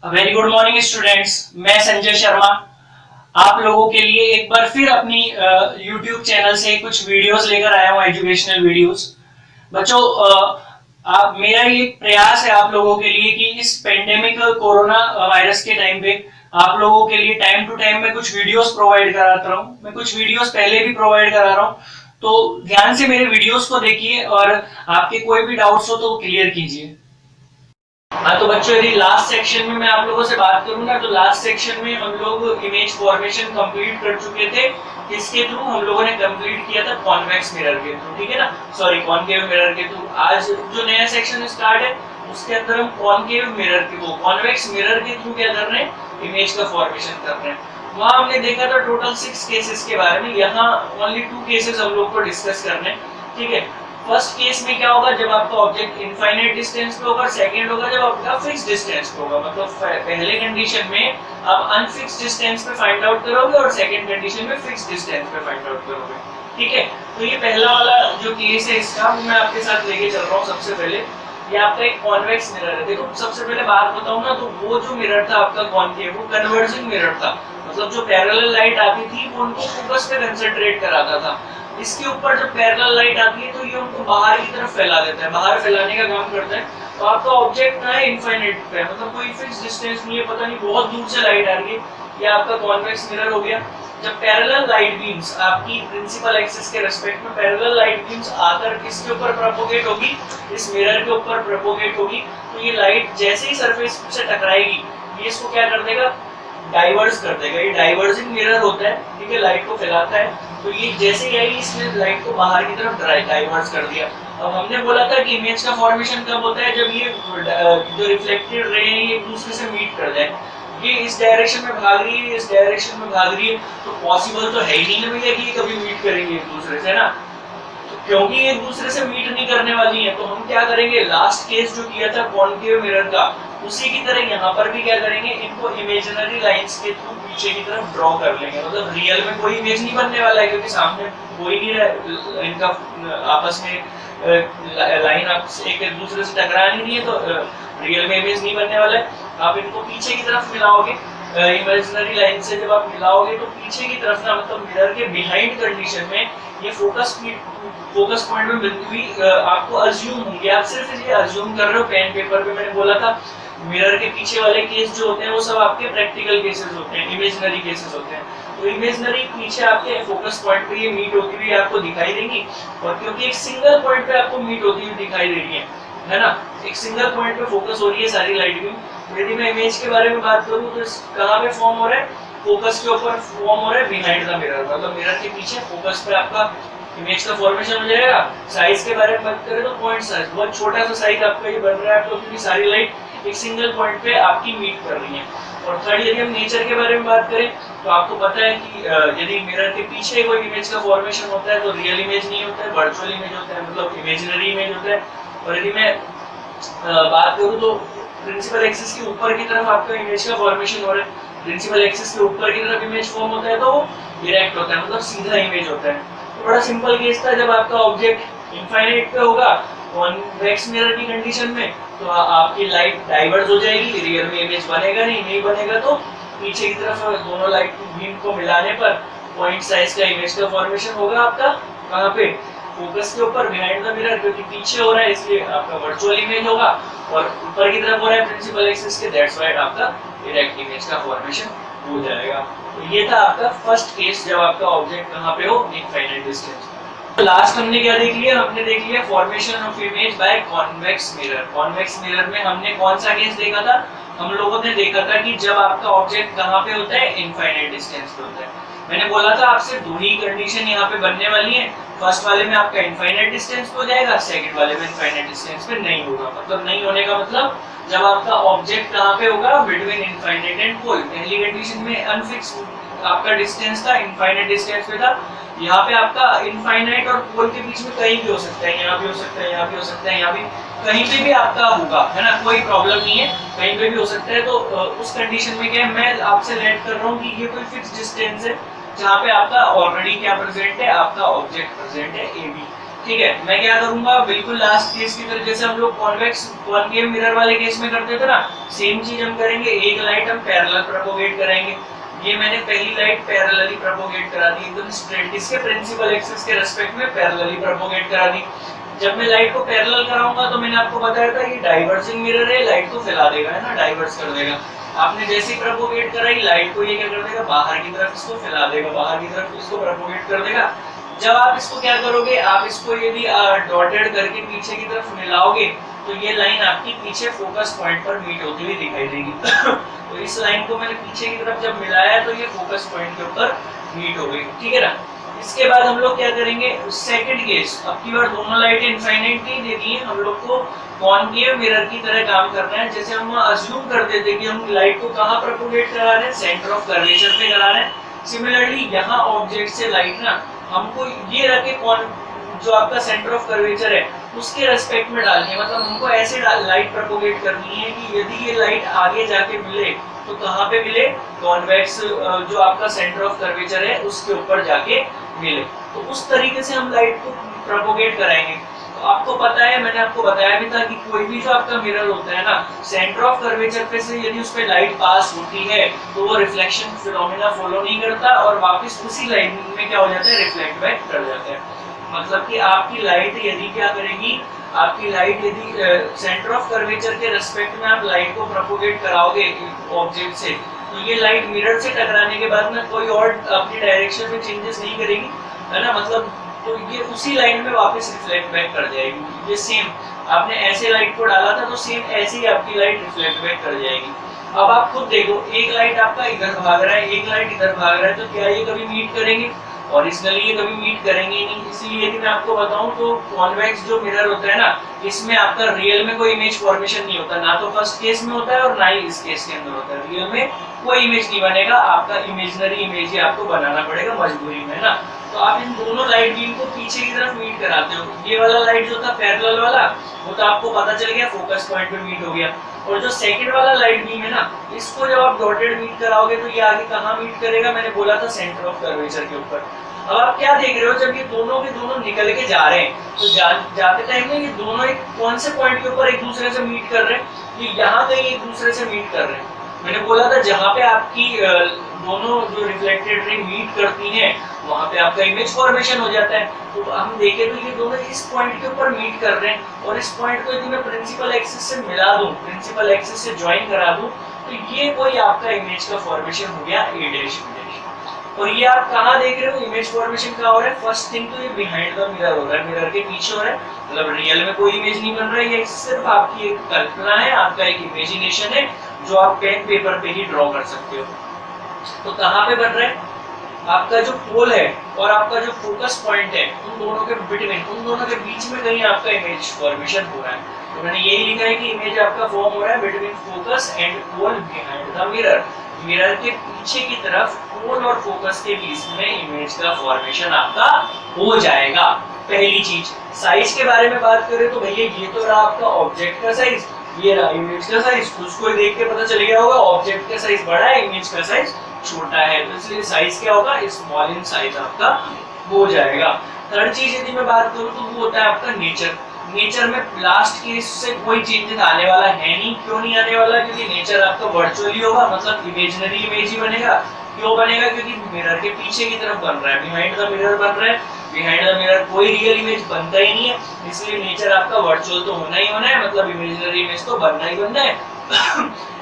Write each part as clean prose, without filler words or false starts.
Very good morning students. मैं संजय शर्मा आप लोगों के लिए एक बार फिर अपनी यूट्यूब चैनल से कुछ वीडियोस लेकर आया हूँ, एजुकेशनल वीडियोस। बच्चों, आप मेरा ये प्रयास है आप लोगों के लिए कि इस पेंडेमिक कोरोना वायरस के टाइम पे आप लोगों के लिए टाइम टू टाइम मैं कुछ वीडियोस प्रोवाइड कराता रहूँ। मैं कुछ वीडियोस पहले भी प्रोवाइड करा रहा हूँ, तो ध्यान से मेरे वीडियोस को देखिए और आपके कोई भी डाउट्स हो तो क्लियर कीजिए। हाँ, तो बच्चों यदि लास्ट सेक्शन में मैं आप लोगों से बात करूंगा तो लास्ट सेक्शन में हम लोग इमेज फॉर्मेशन कंप्लीट कर चुके थे। किसके थ्रू? हम लोगों ने कंप्लीट किया था कॉन्वेक्स मिरर के थ्रू, ठीक है ना, सॉरी कॉनकेव मिरर के थ्रू। आज जो नया सेक्शन स्टार्ट है उसके अंदर हम कॉनकेव मिरर के वो कॉन्वेक्स मिरर के थ्रू क्या कर रहे हैं, इमेज का फॉर्मेशन कर रहे हैं। वहां हमने देखा था टोटल 6 केसेस के बारे में, यहाँ ओनली 2 केसेस हम लोग को डिस्कस करने हैं, ठीक है। फर्स्ट केस में क्या होगा, जब आपका ऑब्जेक्ट इनफाइनाइट डिस्टेंस पे होगा। सेकंड होगा जब आपका फिक्स डिस्टेंस पे होगा, मतलब पहले कंडीशन में आप अनफिक्स डिस्टेंस पे फाइंड आउट करोगे और सेकंड कंडीशन में फिक्स डिस्टेंस पे फाइंड आउट करोगे, ठीक है। तो ये पहला वाला जो केस है इसका मैं आपके साथ लेके चल रहा हूँ। सबसे पहले ये आपका एक कॉन्वेक्स मिरर है। देखो सबसे पहले बात बताऊं ना, तो वो जो मिरर था आपका कॉनकेव, वो कन्वर्जिंग मिरर था, मतलब जो पैरेलल लाइट आती थी वो उनको फोकस पे कंसंट्रेट कराता था। इसके ऊपर जब पैरेलल लाइट आती है तो ये उनको बाहर की तरफ फैला देता है, बाहर फैलाने का काम करता है। तो आपका ऑब्जेक्ट ना है इनफाइनाइट पे, मतलब कोई फिक्स डिस्टेंस नहीं है, पता नहीं बहुत दूर से लाइट आ रही है। ये आपका कॉन्वेक्स मिरर हो गया। जब पैरेलल लाइट बीम्स आपकी प्रिंसिपल एक्सिस के रिस्पेक्ट में पैरेलल लाइट बीम्स आकर किसके ऊपर प्रोपोगेट होगी, इस मिरर के ऊपर प्रोपोगेट होगी, तो ये लाइट जैसे ही सरफेस से टकराएगी ये इसको क्या कर देगा, डाइवर्स कर देगा। ये डाइवर्जिंग मिरर होता है, ठीक है, लाइट को फैलाता है। तो ये जैसे ही आई इसने लाइट को बाहर की तरफ डाइवर्स कर दिया। अब हमने बोला था कि इमेज का फॉर्मेशन कब होता है, जब ये जो रिफ्लेक्टेड रे है ये एक दूसरे से मीट कर जाए। ये इस डायरेक्शन में भाग रही है, इस डायरेक्शन में भाग रही है, तो पॉसिबल तो है ही नहीं ना भैया कि ये कभी मीट करेंगे एक दूसरे से, ना। तो क्योंकि एक दूसरे से मीट नहीं करने वाली है, तो हम क्या करेंगे, लास्ट केस जो किया था कॉनकेव मिरर का, उसी की तरह यहाँ पर भी क्या करेंगे, इनको इमेजिनरी लाइंस के थ्रू पीछे की तरफ ड्रॉ कर लेंगे। मतलब रियल में कोई इमेज नहीं बनने वाला है, क्योंकि सामने कोई नहीं है, इनका आपस में लाइन एक दूसरे से टकरानी नहीं है, तो रियल में इमेज नहीं बनने वाला है। आप इनको पीछे की तरफ मिलाओगे, इमेजिनरी लाइन से जब आप मिलाओगे तो पीछे की तरफ ना, मतलब मिरर के बिहाइंड कंडीशन में ये फोकस पॉइंट में बिल्कुल भी आपको अज्यूम होंगे। आप सिर्फ ये अज्यूम कर रहे हो पेन पेपर पे। मैंने बोला था मिरर के पीछे वाले केस जो होते हैं वो सब आपके प्रैक्टिकल केसेस होते हैं, इमेजिनरी केसेस होते हैं। तो इमेजिनरी पीछे आपके फोकस पॉइंट पे ये मीट होती हुई आपको दिखाई देंगी, और क्योंकि एक सिंगल पॉइंट पे आपको मीट होती हुई दिखाई दे रही है ना, एक सिंगल पॉइंट पे फोकस हो रही है सारी लाइट भी। यदि मैं इमेज के बारे में बात करूं तो कहां पे फॉर्म हो रहा है, फोकस के ऊपर फॉर्म हो रहा है, बिहाइंड द मिरर, मतलब मिरर के पीछे फोकस पे आपका इमेज का फॉर्मेशन हो जाएगा। साइज के बारे में बात करें तो पॉइंट साइज, बहुत छोटा सा साइज आपका ये बन रहा है, तो क्योंकि सारी लाइट एक सिंगल पॉइंट पे आपकी मीट कर रही है। और थर्ड, यदि हम नेचर के बारे में बात करें तो आपको पता है कि यदि मिरर के पीछे कोई इमेज का फॉर्मेशन होता है तो रियल इमेज नहीं होता है, वर्चुअल इमेज होता है, मतलब इमेजिनरी इमेज होता है। और यदि मैं बात करूं तो प्रिंसिपल एक्सिस के ऊपर की तरफ आपका इमेज का फॉर्मेशन हो रहा है, प्रिंसिपल एक्सिस के ऊपर की तरफ इमेज फॉर्म होता है तो वो डायरेक्ट होता है, मतलब सीधा इमेज होता है। तो बड़ा सिंपल केस था, जब आपका ऑब्जेक्ट इनफाइनाइट पे होगा कॉन्वेक्स मिरर की कंडीशन में, तो आपकी लाइट डाइवर्ज हो जाएगी, रियल में इमेज बनेगा नहीं बनेगा, तो पीछे की तरफ दोनों लाइट बीम को मिलाने पर पॉइंट साइज का इमेज का फॉर्मेशन होगा आपका। कहाँ पे? फोकस के ऊपर, बिहाइंड द मिरर, क्योंकि पीछे हो रहा है इसलिए आपका वर्चुअल इमेज होगा, और ऊपर की तरफ हो रहा है प्रिंसिपल एक्सिस के, दैट्स व्हाई आपका डायरेक्ट इमेज का फॉर्मेशन हो जाएगा। तो ये था आपका फर्स्ट केस, जब आपका ऑब्जेक्ट कहाँ पे हो, इनफाइनाइट डिस्टेंस। लास्ट हमने क्या देख लिया, हमने देख लिया formation of image by convex mirror. Convex mirror में हमने कौन सा केस देखा था, हम लोगों ने देखा था कि जब आपका ऑब्जेक्ट कहाँ पे होता है, इनफाइनाइट डिस्टेंस पे होता है। मैंने बोला था आपसे दो ही कंडीशन यहाँ पे बनने वाली है, फर्स्ट वाले में आपका इनफाइनाइट डिस्टेंस पे हो जाएगा, सेकंड वाले में इनफाइनाइट डिस्टेंस पे नहीं होगा। मतलब नहीं होने का मतलब जब आपका ऑब्जेक्ट कहाँ पे होगा, बिटवीन इनफाइनाइट एंड पोल। पहली कंडीशन में अनफिक्स आपका डिस्टेंस था, इनफाइनाइट डिस्टेंस पे था। यहाँ पे आपका इनफाइनाइट और पोल के बीच में कहीं भी हो सकता है, यहाँ भी हो सकता है, यहाँ भी हो सकता है, यहाँ भी कहीं पे भी आपका होगा, है ना, कोई प्रॉब्लम नहीं है, कहीं पे भी हो सकता है। तो उस कंडीशन में क्या है, मैं आपसे लेट कर रहा हूँ कि ये कोई फिक्स डिस्टेंस है जहाँ पे आपका ऑलरेडी क्या प्रेजेंट है, आपका ऑब्जेक्ट प्रेजेंट है ए बी। ठीक है, मैं क्या करूंगा, बिल्कुल लास्ट केस की तरह जैसे हम लोग कॉन्वेक्स कॉनकेव मिरर वाले केस में करते थे ना, सेम चीज हम करेंगे। एक लाइट हम पैरेलल प्रोपोगेट कराएंगे। ये मैंने पहली लाइट पैरेलली प्रोपोगेट करा दी एकदम स्ट्रेट, किसके प्रिंसिपल एक्सिस के रेस्पेक्ट में पैरेलली प्रोपोगेट करा दी। जब मैं लाइट को पैरेलल कराऊंगा तो मैंने आपको बताया था ये डाइवर्जिंग मिरर है, लाइट को फैला देगा, है ना, डाइवर्स कर देगा। आपने जैसे ही प्रोपोगेट कराई लाइट को, ये क्या कर देगा, बाहर की तरफ इसको फैला देगा, बाहर की तरफ इसको प्रोपोगेट कर देगा। जब आप इसको क्या करोगे, आप इसको यदि डॉटेड करके पीछे की तरफ मिलाओगे तो ये लाइन आपकी पीछे फोकस पॉइंट पर मीट होती हुई दिखाई देगी। तो इस लाइन को मैंने पीछे की तरफ जब मिलाया तो ये फोकस पॉइंट के ऊपर मीट हो गई, ठीक है ना। इसके बाद हम लोग क्या करेंगे, सेकंड केस, अब की बार दोनों लाइटें इनफाइनाइटली दे दी है, हम लोग को कॉनकेव मिरर की तरह काम करना है। जैसे हम अज्यूम करते थे कि हम लाइट को कहाँ प्रोपोगेट करा रहे हैं, सेंटर ऑफ कर्वेचर पे करा रहे हैं। सिमिलरली यहाँ ऑब्जेक्ट से लाइट ना हमको ये रखे कौन जो आपका सेंटर ऑफ कर्वेचर है उसके रेस्पेक्ट में डालनी है, मतलब हमको ऐसे लाइट प्रोपोगेट करनी है कि यदि ये लाइट आगे जाके मिले तो कहाँ पे मिले, कॉन्वेक्स जो आपका सेंटर ऑफ कर्वेचर है उसके ऊपर जाके मिले। तो उस तरीके से हम लाइट को प्रोपोगेट कराएंगे। तो आपको पता है, मैंने आपको बताया भी था कि कोई भी जो आपका मिरर होता है ना, सेंटर ऑफ कर्वेचर पे से यदि उस पे लाइट पास होती है तो वो रिफ्लेक्शन फिनोमेना फॉलो नहीं करता और वापस उसी लाइन में क्या हो जाता है, रिफ्लेक्ट बैक कर जाता है। मतलब कि आपकी लाइट यदि क्या करेगी, आपकी लाइट यदि सेंटर ऑफ कर्वेचर के रेस्पेक्ट में आप लाइट को प्रोपोगेट कराओगे ऑब्जेक्ट से, तो ये लाइट मिरर से टकराने के बाद में कोई और अपनी डायरेक्शन में चेंजेस नहीं करेगी, है ना, मतलब तो ये उसी लाइन में वापस रिफ्लेक्ट बैक कर जाएगी। ये सेम आपने ऐसे लाइट को डाला था तो सेम ऐसे ही आपकी लाइट रिफ्लेक्ट बैक कर जाएगी। अब आप खुद देखो, एक लाइट आपका इधर भाग रहा है, एक लाइट इधर भाग रहा है, तो क्या ये कभी मीट करेंगे? ओरिजिनली ये कभी मीट करेंगे नहीं। इसीलिए यदि मैं आपको बताऊं तो कॉन्वेक्स जो मिरर होता है ना, इसमें आपका रियल में कोई इमेज फॉर्मेशन नहीं होता, ना तो फर्स्ट केस में होता है और ना ही इस केस के अंदर होता है। रियल में कोई इमेज नहीं बनेगा, आपका इमेजिनरी इमेज ही आपको बनाना पड़ेगा मजबूरी में, ना। तो आप इन दोनों लाइट बीम को पीछे की तरफ मीट कराते हो। ये वाला लाइट जो था पैरेलल वाला, वो तो आपको पता चल गया फोकस पॉइंट पे मीट हो गया। और जो सेकंड वाला लाइट बीम है ना, इसको जब आप डॉटेड मीट कराओगे तो ये आगे कहाँ मीट करेगा, मैंने बोला था सेंटर ऑफ कर्वेचर के ऊपर। अब आप क्या देख रहे हो, जब ये दोनों के दोनों निकल के जा रहे हैं तो जाते टाइम में ये दोनों एक कौन से पॉइंट के ऊपर एक दूसरे से मीट कर रहे हैं, ये यहाँ कहीं एक दूसरे से मीट कर रहे हैं। मैंने बोला था जहाँ पे आपकी दोनों जो रिफ्लेक्टेड रे मीट करती हैं वहाँ पे आपका इमेज फॉर्मेशन हो जाता है। तो हम देखें तो ये दोनों इस पॉइंट के ऊपर मीट कर रहे हैं और इस पॉइंट को यदि मैं प्रिंसिपल एक्सिस से मिला दूं, प्रिंसिपल एक्सिस से ज्वाइन करा दूं, तो ये कोई आपका इमेज का फॉर्मेशन हो गया ए डैश बी डैश। और ये आप कहाँ देख रहे हो, इमेज फॉर्मेशन कहाँ हो रहा है? फर्स्ट थिंग तो ये बिहाइंड द मिरर हो रहा है, मिरर के पीछे हो रहा है, मतलब रियल में कोई इमेज नहीं बन रहा है, ये सिर्फ आपकी एक कल्पना है, आपका एक इमेजिनेशन है जो आप पेन पेपर पे ही ड्रॉ कर सकते हो। तो कहाँ पे बन रहा है? आपका जो पोल है और आपका जो फोकस पॉइंट है, उन दोनों के बिटवीन, उन दोनों के बीच में कहीं आपका इमेज फॉर्मेशन हो रहा है। तो मैंने यही लिखा है कि इमेज आपका फॉर्म हो रहा है between focus and pole behind the mirror. Mirror के पीछे की तरफ पोल और फोकस के बीच में इमेज का फॉर्मेशन आपका हो जाएगा। पहली चीज, साइज के बारे में बात करें तो भैया ये तो रहा आपका ऑब्जेक्ट का साइज, ये रहा इमेज का साइज। उसको देख के पता चल गया होगा ऑब्जेक्ट का साइज बड़ा है, इमेज का साइज छोटा है, तो इसलिए साइज क्या होगा, स्मॉल इन साइज आपका हो जाएगा। थर्ड चीज यदि मैं बात करूं तो वो होता है आपका नेचर। नेचर में लास्ट केस से कोई चेंजेस आने वाला है नहीं। क्यों नहीं आने वाला? क्योंकि नेचर आपका वर्चुअली होगा, मतलब इमेजिनरी इमेज ही बनेगा। क्यों बनेगा? क्योंकि मिरर के पीछे की तरफ बन रहा है, बिहाइंड द मिरर बन रहा है, बिहाइंड द मिरर कोई रियल इमेज बनता ही नहीं है, इसलिए नेचर आपका वर्चुअल तो होना ही होना है, मतलब इमेजिनरी इमेज तो बनना ही बनना है।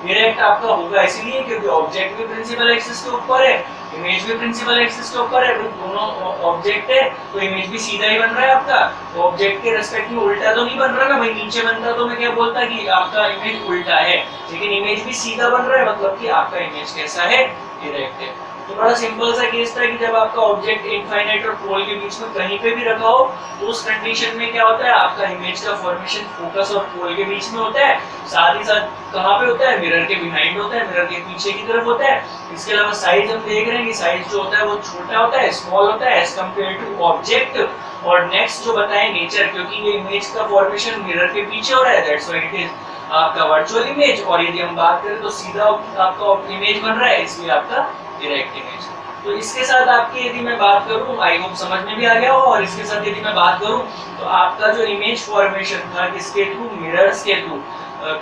डायरेक्ट आपका होगा इसीलिए क्योंकि ऑब्जेक्ट भी प्रिंसिपल एक्सिस के ऊपर है, इमेज भी प्रिंसिपल एक्सिस के ऊपर है, दोनों ऑब्जेक्ट है तो इमेज भी सीधा ही बन रहा है आपका। ऑब्जेक्ट के रेस्पेक्ट में उल्टा तो नहीं बन रहा ना भाई, नीचे बनता तो मैं क्या बोलता कि आपका इमेज उल्टा है, लेकिन इमेज भी सीधा बन रहा है, मतलब कि आपका इमेज कैसा है, डायरेक्ट है। तो बड़ा सिंपल सा केस था कि जब आपका ऑब्जेक्ट इनफाइनाइट और पोल के बीच में कहीं पे भी रखा हो तो उस कंडीशन में क्या होता है, आपका इमेज का फॉर्मेशन फोकस और पोल के बीच में होता है। साथ ही साथ कहाँ पे होता है? मिरर के बिहाइंड होता है, मिरर के पीछे की तरफ होता है। इसके अलावा साइज हम देख रहे हैं कि साइज जो होता है वो छोटा होता है, स्मॉल होता है एज कम्पेयर टू ऑब्जेक्ट। और नेक्स्ट जो बताएं नेचर, क्योंकि ये इमेज का फॉर्मेशन मिरर के पीछे हो रहा है, दैट्स व्हाई इट इज आपका वर्चुअल इमेज। और यदि हम बात करें तो सीधा आपका इमेज बन रहा है, इसलिए आपका डायरेक्ट इमेज। तो इसके साथ आपकी यदि मैं बात करूं, आई होप समझ में भी आ गया हो, और इसके साथ यदि मैं बात करूं तो आपका जो इमेज फॉर्मेशन था किसके थ्रू, मिरर्स के थ्रू,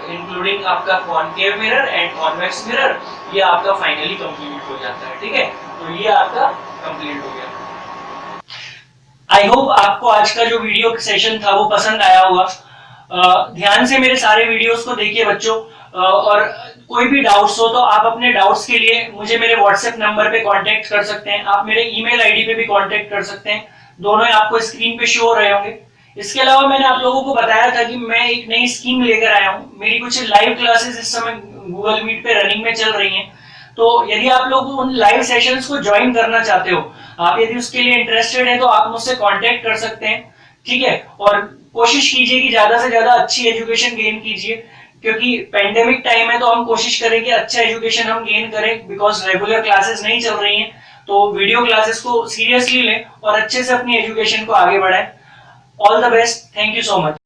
इंक्लूडिंग आपका concave mirror and convex mirror, ये आपका फाइनली कंप्लीट हो जाता है। ठीक है, तो ये आपका कंप्लीट हो गया। आई होप आपको आज का जो वीडियो सेशन था वो पसंद आया होगा। ध्यान से मेरे सारे वीडियोस को देखिए बच्चों, और कोई भी डाउट्स हो तो आप अपने डाउट्स के लिए मुझे मेरे व्हाट्सएप नंबर पे कांटेक्ट कर सकते हैं, आप मेरे ईमेल आईडी पे भी कांटेक्ट कर सकते हैं, दोनों ही आपको स्क्रीन पे शो हो रहे होंगे। इसके अलावा मैंने आप लोगों को बताया था कि मैं एक नई स्कीम लेकर आया हूँ, मेरी कुछ लाइव क्लासेस इस समय गूगल मीट पे रनिंग में चल रही हैं। तो यदि आप लोग उन लाइव सेशंस को ज्वाइन करना चाहते हो, आप यदि उसके लिए इंटरेस्टेड है तो आप मुझसे कांटेक्ट कर सकते हैं। ठीक है, और कोशिश कीजिए कि ज्यादा से ज्यादा अच्छी एजुकेशन गेन कीजिए, क्योंकि पेंडेमिक टाइम है तो हम कोशिश करें कि अच्छा एजुकेशन हम गेन करें, बिकॉज रेगुलर क्लासेस नहीं चल रही हैं। तो वीडियो क्लासेस को सीरियसली लें और अच्छे से अपनी एजुकेशन को आगे बढ़ाएं। All the best, thank you so much.